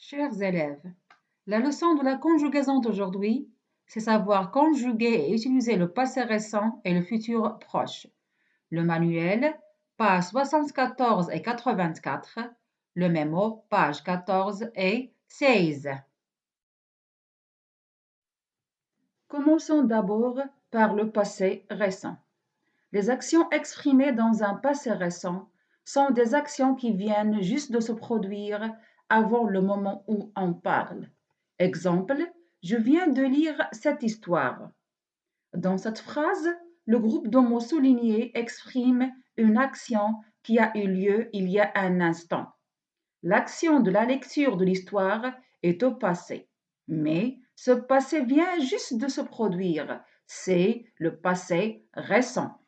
Chers élèves, la leçon de la conjugaison d'aujourd'hui, c'est savoir conjuguer et utiliser le passé récent et le futur proche. Le manuel, pages 74 et 84, le mémo, pages 14 et 16. Commençons d'abord par le passé récent. Les actions exprimées dans un passé récent sont des actions qui viennent juste de se produire avant le moment où on parle. Exemple, je viens de lire cette histoire. Dans cette phrase, le groupe de mots soulignés exprime une action qui a eu lieu il y a un instant. L'action de la lecture de l'histoire est au passé, mais ce passé vient juste de se produire. C'est le passé récent.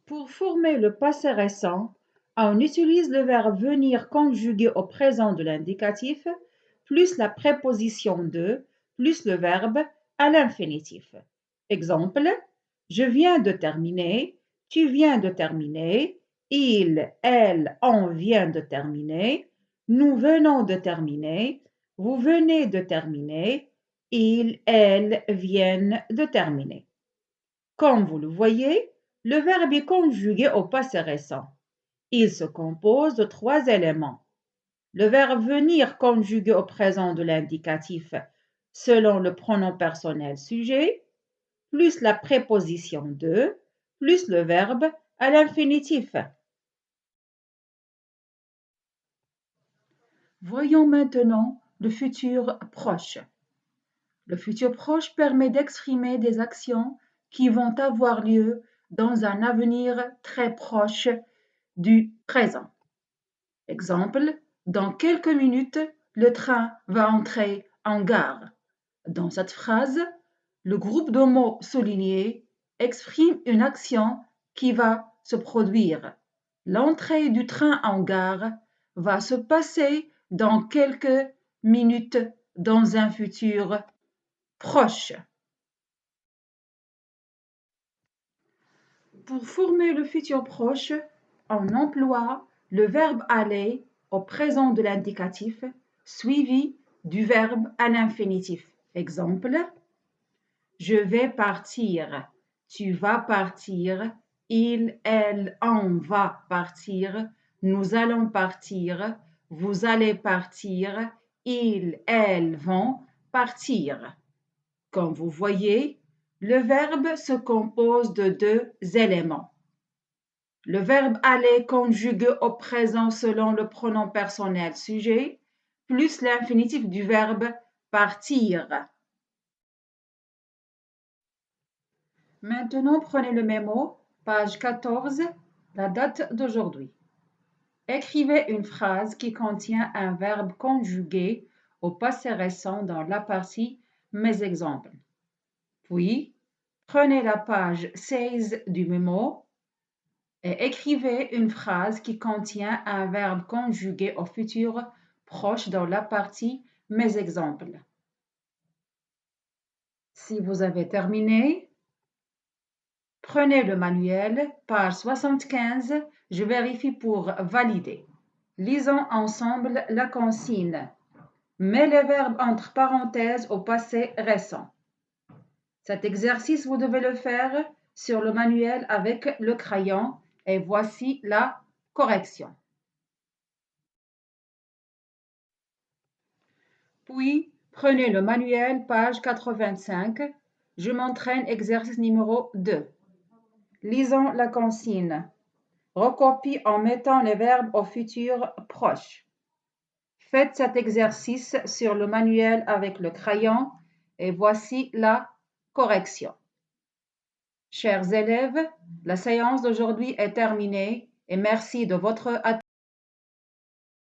Pour former le passé récent, on utilise le verbe venir conjugué au présent de l'indicatif, plus la préposition de, plus le verbe à l'infinitif. Exemple, je viens de terminer, tu viens de terminer, il, elle, on vient de terminer, nous venons de terminer, vous venez de terminer, ils, elles viennent de terminer. Comme vous le voyez, le verbe est conjugué au passé récent. Il se compose de trois éléments. Le verbe venir conjugué au présent de l'indicatif selon le pronom personnel sujet, plus la préposition de, plus le verbe à l'infinitif. Voyons maintenant le futur proche. Le futur proche permet d'exprimer des actions qui vont avoir lieu dans un avenir très proche du présent. Exemple, dans quelques minutes, le train va entrer en gare. Dans cette phrase, le groupe de mots soulignés exprime une action qui va se produire. L'entrée du train en gare va se passer dans quelques minutes dans un futur proche. Pour former le futur proche, on emploie le verbe aller au présent de l'indicatif suivi du verbe à l'infinitif. Exemple, je vais partir, tu vas partir, il, elle, on va partir, nous allons partir, vous allez partir, ils, elles vont partir. Comme vous voyez, le verbe se compose de deux éléments. Le verbe aller conjugué au présent selon le pronom personnel sujet, plus l'infinitif du verbe partir. Maintenant, prenez le mémo, page 14, la date d'aujourd'hui. Écrivez une phrase qui contient un verbe conjugué au passé récent dans la partie Mes exemples. Puis, prenez la page 16 du mémo et écrivez une phrase qui contient un verbe conjugué au futur proche dans la partie Mes exemples. Si vous avez terminé, prenez le manuel, page 75, je vérifie pour valider. Lisons ensemble la consigne. Mets les verbes entre parenthèses au passé récent. Cet exercice, vous devez le faire sur le manuel avec le crayon et voici la correction. Puis, prenez le manuel, page 85. Je m'entraîne, exercice numéro 2. Lisons la consigne. Recopie en mettant les verbes au futur proche. Faites cet exercice sur le manuel avec le crayon et voici la correction. Chers élèves, la séance d'aujourd'hui est terminée et merci de votre attention.